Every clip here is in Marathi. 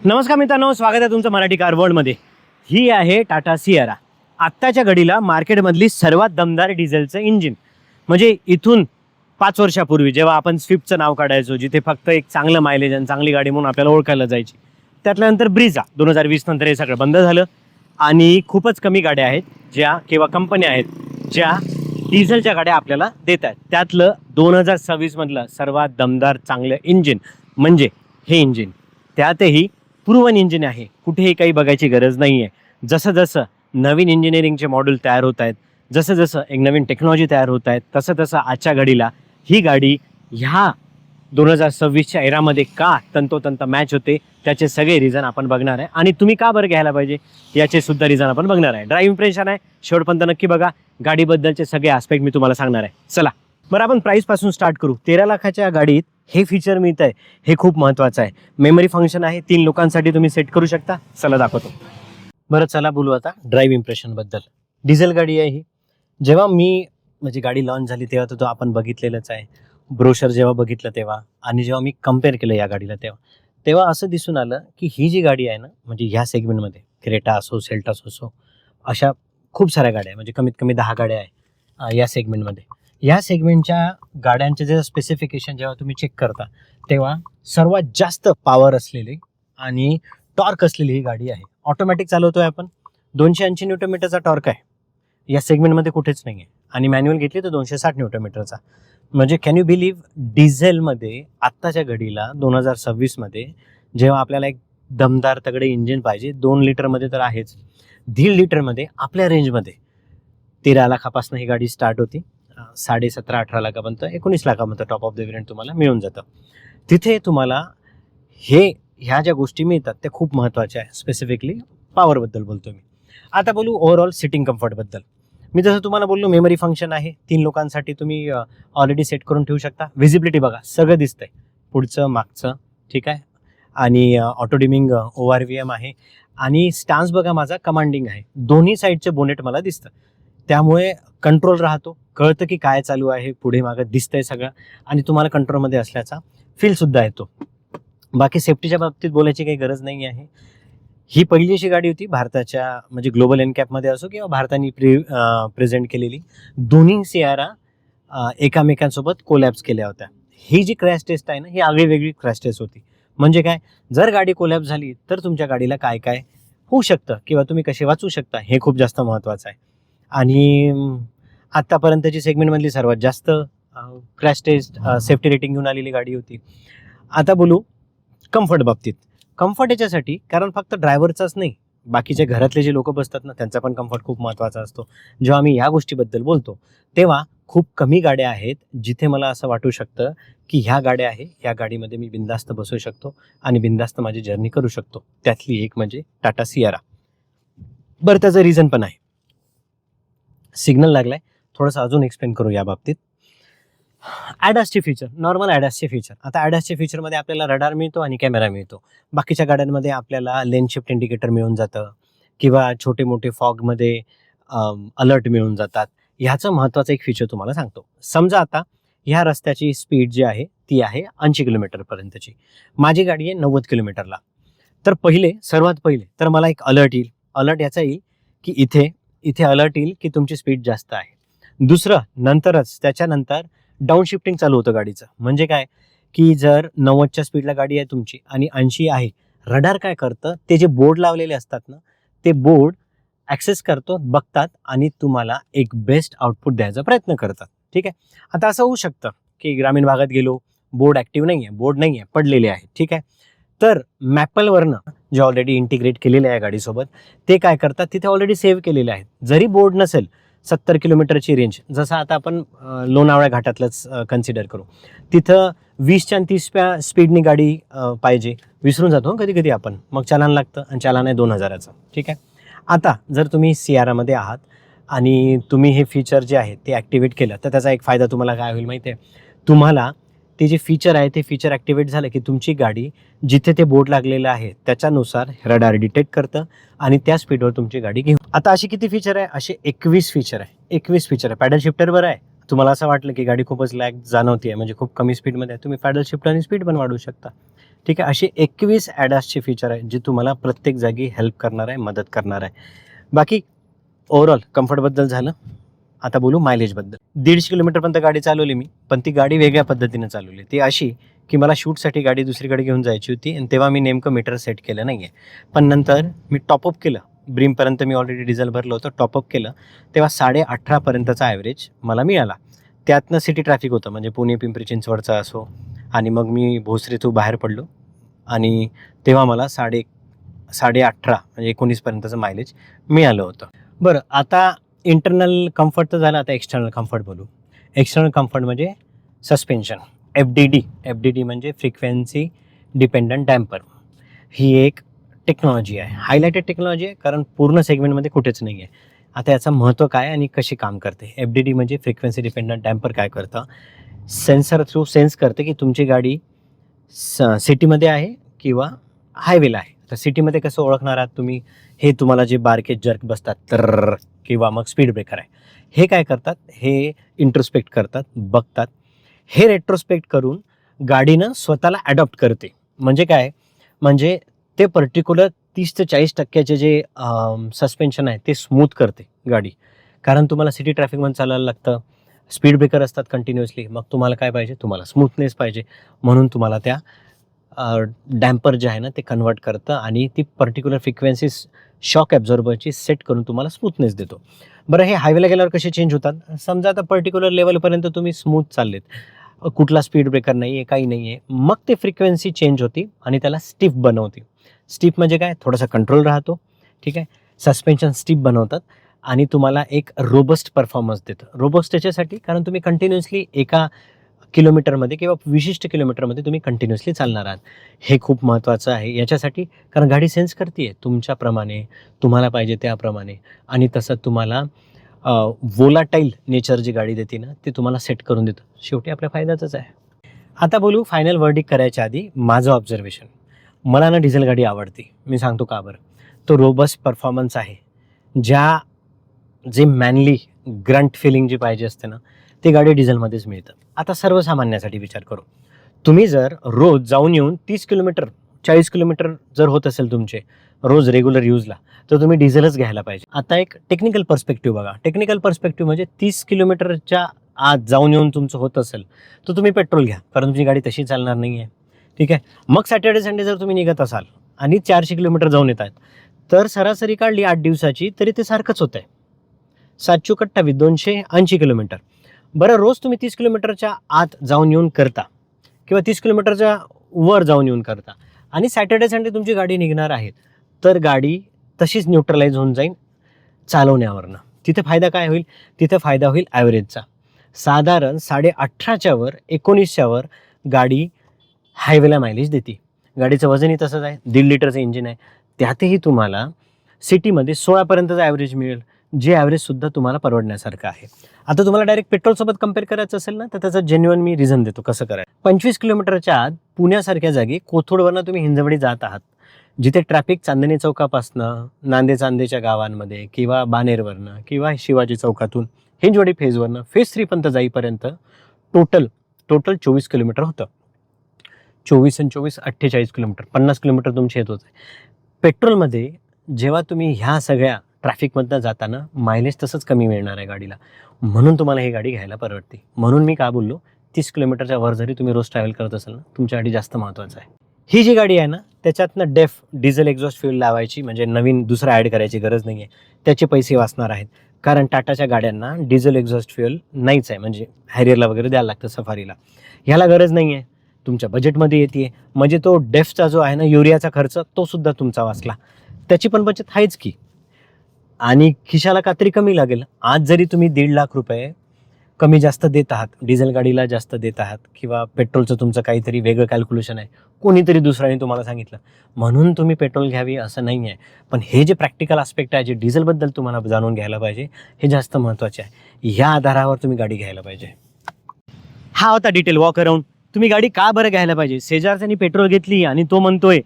नमस्कार मित्रांनो, स्वागत आहे तुमचं मराठी कार वर्ल्डमध्ये. ही आहे टाटा सियारा. आत्ताच्या घडीला मार्केटमधली सर्वात दमदार डिझेलचं इंजिन. म्हणजे इथून 5 वर्षापूर्वी जेव्हा आपण स्विफ्टचं नाव काढायचो, जिथे फक्त एक चांगलं मायलेज आणि चांगली गाडी म्हणून आपल्याला ओळखायला जायची, त्यातल्यानंतर ब्रिझा 2020 नंतर हे सगळं बंद झालं आणि खूपच कमी गाड्या आहेत ज्या किंवा कंपन्या आहेत ज्या डिझेलच्या गाड्या आपल्याला देत आहेत. त्यातलं 2026 मधलं सर्वात दमदार चांगलं इंजिन म्हणजे हे इंजिन. त्यातही प्रूव्हन इंजिन आहे, कुठेही काही बघायची गरज नाही आहे. जसं जसं नवीन इंजिनिअरिंगचे मॉड्यूल तयार होत आहेत, जसं जसं एक नवीन टेक्नॉलॉजी तयार होत आहेत, तसं तसं आजच्या घडीला ही गाडी ह्या 2026च्या एरामध्ये का तंतोतंत मॅच होते त्याचे सगळे रिझन आपण बघणार आहे. आणि तुम्ही का बरं घ्यायला पाहिजे याचे सुद्धा रिझन आपण बघणार आहे. ड्राईव्ह इम्प्रेशन आहे, शेवटपर्यंत नक्की बघा. गाडीबद्दलचे सगळे आस्पेक्ट मी तुम्हाला सांगणार आहे. चला बरं, आपण प्राईसपासून स्टार्ट करू. 13 लाखाच्या गाडीत हे फीचर मिळत आहे, हे खूप महत्त्वाचं आहे. मेमरी फंक्शन आहे, 3 लोकांसाठी तुम्ही सेट करू शकता. चला दाखवतो. बरं चला बोलू आता ड्राईव्ह इम्प्रेशनबद्दल. डिझेल गाडी आहे ही. जेव्हा म्हणजे गाडी लॉन्च झाली तेव्हा तो आपण बघितलेलंच आहे. ब्रोशर जेव्हा बघितलं तेव्हा आणि जेव्हा मी कम्पेअर केलं या गाडीला तेव्हा असं दिसून आलं की ही जी गाडी आहे ना, म्हणजे ह्या सेगमेंटमध्ये क्रेटा असो, सेल्टॉस असो, अशा खूप साऱ्या गाड्या आहे. म्हणजे कमीत कमी 10 गाड्या आहे या सेगमेंटमध्ये. या सेगमेंटच्या गाड्यांचे जे स्पेसिफिकेशन जेव्हा तुम्ही चेक करता तेव्हा सर्वात जास्त पॉवर असलेली आणि टॉर्क असलेली ही गाडी आहे. ऑटोमॅटिक चालवतोय आपण. 280 न्यूटन मीटरचा टॉर्क आहे, या सेगमेंटमध्ये कुठेच नाही आहे. आणि मॅन्युअल घेतली तर 260 न्यूटन मीटरचा. म्हणजे कॅन यू बिलीव्ह, डिझेलमध्ये आत्ताच्या घडीला 2026मध्ये जेव्हा आपल्याला एक दमदार तगडे इंजिन पाहिजे, 2 लिटरमध्ये तर आहेच, 1.5 लिटरमध्ये आपल्या रेंजमध्ये 13 लाखापासून ही गाडी स्टार्ट होती. 17-18 लाखापर्यंत, 19 लाखापर्यंत टॉप ऑफ द व्हेरियंट तुम्हाला मिळून जातं. तिथे तुम्हाला ह्या ज्या गोष्टी मिळतात त्या खूप महत्त्वाच्या आहे. स्पेसिफिकली पॉवरबद्दल बोलतो मी. आता बोलू ओव्हरऑल सिटिंग कम्फर्टबद्दल. मी जसं तुम्हाला बोललो, मेमरी फंक्शन आहे, 3 लोकांसाठी तुम्ही ऑलरेडी सेट करून ठेवू शकता. व्हिजिबिलिटी बघा, सगळं दिसतंय, पुढचं मागचं, ठीक आहे. आणि ऑटो डिमिंग ORVM आहे. आणि स्टान्स बघा माझा कमांडिंग आहे, दोन्ही साईडचे बोनेट मला दिसतं, त्यामुळे कंट्रोल राहतो, कळतं की काय चालू आहे, पुढे मागं दिसतंय सगळं आणि तुम्हाला कंट्रोलमध्ये असल्याचा फीलसुद्धा येतो. बाकी सेफ्टीच्या बाबतीत बोलायची काही गरज नाही आहे. ही पहिली अशी गाडी होती भारताच्या, म्हणजे ग्लोबल एनकॅपमध्ये असो किंवा भारताने प्रेझेंट केलेली. दोन्ही सियारा एकामेकांसोबत कोलॅप्स केल्या होत्या. ही जी क्रॅश टेस्ट आहे ना, ही आगळीवेगळी क्रॅश टेस्ट होती. म्हणजे काय, जर गाडी कोलॅप्स झाली तर तुमच्या गाडीला काय काय होऊ शकतं किंवा तुम्ही कसे वाचू शकता, हे खूप जास्त महत्त्वाचं आहे. आणि आत्तापर्यंतची सेगमेंटमधली सर्वात जास्त क्रॅश टेस्ट सेफ्टी रेटिंग घेऊन आलेली गाडी होती. आता बोलू कम्फर्ट बाबतीत. कम्फर्ट याच्यासाठी, कारण फक्त ड्रायव्हरचाच नाही, बाकीच्या घरातले जे लोक बसतात ना त्यांचा पण कम्फर्ट खूप महत्त्वाचा असतो. जेव्हा आम्ही या गोष्टीबद्दल बोलतो तेव्हा खूप कमी गाड्या आहेत जिथे मला असं वाटू शकतं की ह्या गाड्या आहे, ह्या गाडीमध्ये मी बिंदास्त बसू शकतो आणि बिंदास्त माझी जर्नी करू शकतो. त्यातली एक म्हणजे टाटा सियारा. बरं, त्याचं रिझन पण आहे. सिग्नल लागलाय, थोडंसं अजून एक्सप्लेन करू या बाबतीत. ॲडासचे फीचर, नॉर्मल ॲडासचे फीचर. आता ॲडासच्या फीचरमध्ये आपल्याला रडार मिळतो आणि कॅमेरा मिळतो. बाकीच्या गाड्यांमध्ये आपल्याला लेन शिफ्ट इंडिकेटर मिळून जातं किंवा छोटे मोठे फॉगमध्ये अलर्ट मिळून जातात. ह्याचं महत्त्वाचं एक फीचर तुम्हाला सांगतो. समजा आता ह्या रस्त्याची स्पीड जी आहे ती आहे 80 किलोमीटरपर्यंतची, माझी गाडी आहे 90 किलोमीटरला. तर सर्वात पहिले तर मला एक अलर्ट येईल. अलर्ट याचा येईल की इथे अलर्ट येईल की तुमची स्पीड जास्त आहे. दुसरं, त्याच्यानंतर डाऊन शिफ्टिंग चालू होतं गाडीचं. म्हणजे काय की जर 90च्या स्पीडला गाडी आहे तुमची आणि 80 आहे, रडार काय करतं, ते जे बोर्ड लावलेले असतात ना, ते बोर्ड ॲक्सेस करतो, बघतात आणि तुम्हाला एक बेस्ट आउटपुट द्यायचा प्रयत्न करतात. ठीक आहे. आता असं होऊ शकतं की ग्रामीण भागात गेलो, बोर्ड ॲक्टिव्ह नाही आहे, बोर्ड नाही आहे, पडलेले आहे. ठीक आहे. तर मॅपलवरनं जे ऑलरेडी इंटिग्रेट केलेले आहे गाडीसोबत, ते काय करतात, तिथे ऑलरेडी सेव्ह केलेले आहेत. जरी बोर्ड नसेल, 70 किलोमीटरची रेंज, जसं आता आपण लोणावळ्या घाटातलंच कन्सिडर करू, तिथं 20च्या आणि 30च्या स्पीडनी गाडी पाहिजे, विसरून जातो कधी कधी आपण, मग चालान लागतं आणि चालान आहे 2000चं. ठीक आहे. आता जर तुम्ही सियारामध्ये आहात आणि तुम्ही हे फीचर जे आहे ते ॲक्टिवेट केलं तर त्याचा एक फायदा तुम्हाला काय होईल माहिती आहे, तुम्हाला ते जे फीचर आहे ते फीचर ॲक्टिवेट झालं की तुमची गाडी जिथे ते बोर्ड लागलेलं आहे त्याच्यानुसार रडार डिटेक्ट करतं आणि त्या स्पीडवर तुमची गाडी घेऊन. आता अशी किती फीचर आहे, असे 21 फीचर आहे. 21 फीचर आहे. पॅडल शिफ्टरवर आहे. तुम्हाला असं वाटलं की गाडी खूपच लॅग जाणवते आहे, म्हणजे खूप कमी स्पीडमध्ये आहे, तुम्ही पॅडल शिफ्टर आणि स्पीड पण वाढवू शकता. ठीक आहे. अशी 21 ॲडासचे फीचर आहे जे तुम्हाला प्रत्येक जागी हेल्प करणार आहे, मदत करणार आहे. बाकी ओव्हरऑल कम्फर्टबद्दल झालं. आता बोलू मायलेजबद्दल. 150 किलोमीटरपर्यंत गाडी चालवली मी, पण ती गाडी वेगळ्या पद्धतीने चालवली. ती अशी की मला शूटसाठी गाडी दुसरीकडे घेऊन जायची होती आणि तेव्हा मी नेमकं मीटर सेट केलं नाही आहे. पण नंतर मी टॉपअप केलं. ब्रीमपर्यंत मी ऑलरेडी डिझेल भरलं होतं, टॉपअप केलं तेव्हा 18.5 पर्यंतचा ॲव्हरेज मला मिळाला. त्यातनं सिटी ट्रॅफिक होतं, म्हणजे पुणे पिंपरी चिंचवडचा असो, आणि मग मी भोसरी थ्रू बाहेर पडलो आणि तेव्हा मला 18.5 म्हणजे 19पर्यंतचं मायलेज मिळालं होतं. बरं, आता इंटरनल कम्फर्ट तर झालं, आता एक्सटर्नल कम्फर्ट बोलू. एक्सटर्नल कम्फर्ट म्हणजे सस्पेन्शन, एफ डी डी म्हणजे फ्रिक्वेन्सी डिपेंडंट डॅम्पर. ही एक टेक्नॉलॉजी आहे, हायलाइटेड टेक्नॉलॉजी आहे, कारण पूर्ण सेगमेंटमध्ये कुठेच नाही आहे. आता याचं महत्त्व काय आणि कशी काम करते. एफ-डी-डी म्हणजे फ्रिक्वेन्सी डिपेंडंट डॅम्पर काय करतं, सेन्सर थ्रू सेन्स करते की तुमची गाडी सिटीमध्ये आहे किंवा हायवेला आहे. तर सिटीमध्ये कसं ओळखणार आहात तुम्ही, हे तुम्हाला जे बारके जर्क बसतात तर किंवा मग स्पीड ब्रेकर आहे, हे काय करतात, हे इंट्रोस्पेक्ट करतात, बघतात. हे रेट्रोस्पेक्ट करून गाडीनं स्वतःला ॲडॉप्ट करते. म्हणजे काय, म्हणजे ते पर्टिक्युलर 30 ते 40% जे सस्पेन्शन आहे ते स्मूथ करते गाडी. कारण तुम्हाला सिटी ट्रॅफिकमध्ये चालायला लागतं, स्पीड ब्रेकर असतात कंटिन्युअसली, मग तुम्हाला काय पाहिजे, तुम्हाला स्मूथनेस पाहिजे, म्हणून तुम्हाला त्या डॅम्पर जे आहे ना ते कन्वर्ट करतं आणि ती पर्टिक्युलर फ्रिक्वेन्सी शॉक ॲब्झॉर्बरची सेट करून तुम्हाला स्मूथनेस देतो. बरं, हे हायवेला गेल्यावर कसे चेंज होतात, समजा आता पर्टिक्युलर लेवलपर्यंत तुम्ही स्मूथ चाललेत, कुठला स्पीड ब्रेकर नाही आहे, काही नाही आहे, मग ते फ्रिक्वेन्सी चेंज होती आणि त्याला स्टिफ बनवते. स्टिफ म्हणजे काय, थोडासा कंट्रोल राहतो, ठीक आहे. सस्पेन्शन स्टिफ बनवतात आणि तुम्हाला एक रोबस्ट परफॉर्मन्स देतं. रोबस्ट त्याच्यासाठी कारण तुम्ही कंटिन्युअसली एका किलोमीटरमध्ये किंवा विशिष्ट किलोमीटरमध्ये तुम्ही कंटिन्युअसली चालणार आहात. हे खूप महत्त्वाचं आहे याच्यासाठी, कारण गाडी सेन्स करते आहे तुमच्याप्रमाणे, तुम्हाला पाहिजे त्याप्रमाणे, आणि तसं तुम्हाला वोलाटाईल नेचर जी गाडी देते ना ते तुम्हाला सेट करून देतं. शेवटी आपल्या फायद्याचंच आहे. आता बोलू फायनल वर्डिक करायच्या आधी माझं ऑब्झर्वेशन. मला ना डिझेल गाडी आवडते, मी सांगतो का बरं. तो रोबस्ट परफॉर्मन्स आहे, जे मॅनली ग्रंट फिलिंग जी पाहिजे असते ना ते गाडी डिझेलमध्येच मिळतं. आता सर्वसामान्यासाठी विचार करू, तुम्ही जर रोज जाऊन येऊन 30 किलोमीटर 40 किलोमीटर जर होत असेल तुमचे रोज रेग्युलर यूजला, तर तुम्ही डिझेलच घ्यायला पाहिजे. आता एक टेक्निकल पर्स्पेक्टिव्ह बघा. टेक्निकल पर्स्पेक्टिव्ह म्हणजे 30 किलोमीटरच्या आत जाऊन येऊन तुमचं होत असेल तर तुम्ही पेट्रोल घ्या, कारण तुमची गाडी तशी चालणार नाही आहे, ठीक आहे. मग सॅटर्डे संडे जर तुम्ही निघत असाल आणि 400 किलोमीटर जाऊन येत आहेत, तर सरासरी काढली 8 दिवसाची तरी ते सारखंच होतं आहे. 728 280 किलोमीटर. बरं, रोज तुम्ही 30 किलोमीटरच्या आत जाऊन येऊन करता किंवा 30 किलोमीटरच्या वर जाऊन येऊन करता आणि सॅटर्डे संडे तुमची गाडी निघणार आहे, तर गाडी तशीच न्यूट्रलाइज होऊन जाईल चालवण्यावरनं. तिथे फायदा काय होईल, तिथे फायदा होईल ॲव्हरेजचा. साधारण 18.5च्या वर 19च्या वर गाडी हायवेला मायलेज देते. गाडीचं वजनही तसंच आहे, 1.5 लिटरचं इंजिन आहे. त्यातही तुम्हाला सिटीमध्ये 16पर्यंतचा ॲव्हरेज मिळेल, जे ॲव्हरेजसुद्धा तुम्हाला परवडण्यासारखं आहे. आता तुम्हाला डायरेक्ट पेट्रोलसोबत कम्पेअर करायचं असेल ना, तर त्याचं जेन्युइन मी रिझन देतो कसं करायचं. 25 किलोमीटरच्या आत पुण्यासारख्या जागी कोथरूडवरनं तुम्ही हिंजवडी जात आहात, जिथे ट्रॅफिक चांदणी चौकापासनं नांदेच्या गावांमध्ये किंवा बानेरवरनं किंवा शिवाजी चौकातून हिंजवडी फेजवरनं फेज 3 पर्यंत जाईपर्यंत टोटल 24 किलोमीटर होतं. 24 आणि 24 48 किलोमीटर, 50 किलोमीटर तुमचे येत होते. पेट्रोलमध्ये जेव्हा तुम्ही ह्या सगळ्या ट्रॅफिकमधनं जाताना मायलेज तसंच कमी मिळणार आहे गाडीला, म्हणून तुम्हाला ही गाडी घ्यायला परवडते. म्हणून मी का बोललो, 30 किलोमीटरच्या वर जरी तुम्ही रोज ट्रॅव्हल करत असाल ना, तुमच्यासाठी जास्त महत्त्वाचं आहे. ही जी गाडी आहे ना त्याच्यातनं डिझेल एक्झॉस्ट फ्यूल लावायची म्हणजे नवीन दुसरा ॲड करायची गरज नाही आहे. त्याचे पैसे वाचणार आहेत, कारण टाटाच्या गाड्यांना डिझेल एक्झॉस्ट फ्यूल नाहीच आहे, म्हणजे हॅरियरला वगैरे द्यायला लागतं, सफारीला. ह्याला गरज नाही आहे, तुमच्या बजेटमध्ये येते. म्हणजे तो डेफचा जो आहे ना युरियाचा खर्च, तो सुद्धा तुमचा वाचला, त्याची पण बचत आहेच की, आणि खिशाला कात्री कमी लागेल. आज जरी तुम्ही 1.5 लाख रुपये कमी जास्त देत आहात, डिझेल गाडीला जास्त देत आहात, किंवा पेट्रोलचं तुमचं काहीतरी वेगळं कॅल्क्युलेशन आहे, कोणीतरी दुसऱ्याने तुम्हाला सांगितलं म्हणून तुम्ही पेट्रोल घ्यावी असं नाही आहे. पण हे जे प्रॅक्टिकल आस्पेक्ट आहे, जे डिझेलबद्दल तुम्हाला जाणून घ्यायला पाहिजे, हे जास्त महत्त्वाचे आहे. ह्या आधारावर तुम्ही गाडी घ्यायला पाहिजे. हा होता डिटेल वॉक अराउंड. तुम्ही गाडी का बरं घ्यायला पाहिजे. शेजारच्यानी पेट्रोल घेतली आणि तो म्हणतोय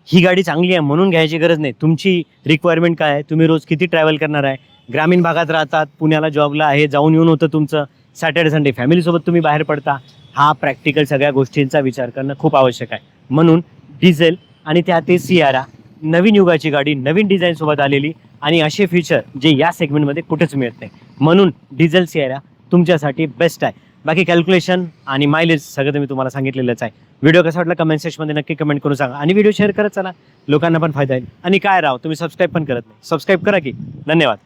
ही गाडी चांगली आहे म्हणून घ्यायची गरज नाही. तुमची रिक्वायरमेंट काय आहे, तुम्ही रोज किती ट्रॅव्हल करणार आहे, ग्रामीण भागात राहतात, पुण्याला जॉबला आहे, जाऊन येऊन होतं तुमचं, सॅटर्डे संडे फॅमिलीसोबत तुम्ही बाहेर पडता, हा प्रॅक्टिकल सगळ्या गोष्टींचा विचार करणं खूप आवश्यक आहे. म्हणून डिझेल आणि त्यात सियारा, नवीन युगाची गाडी, नवीन डिझाईन सोबत आलेली आणि असे फीचर जे या सेगमेंटमध्ये कुठेच मिळत नाही. म्हणून डिझेल सियारा तुमच्यासाठी बेस्ट आहे. बाकी कॅल्क्युलेशन आणि मायलेज सगळं तर मी तुम्हाला सांगितलेलंच आहे. व्हिडिओ कसा वाटला कमेंट सेक्शनमध्ये नक्की कमेंट करून सांगा आणि व्हिडिओ शेअर करत चला, लोकांना पण फायदा होईल. आणि काय राव, तुम्ही सबस्क्राईब पण करत नाही, सबस्क्राईब करा की. धन्यवाद.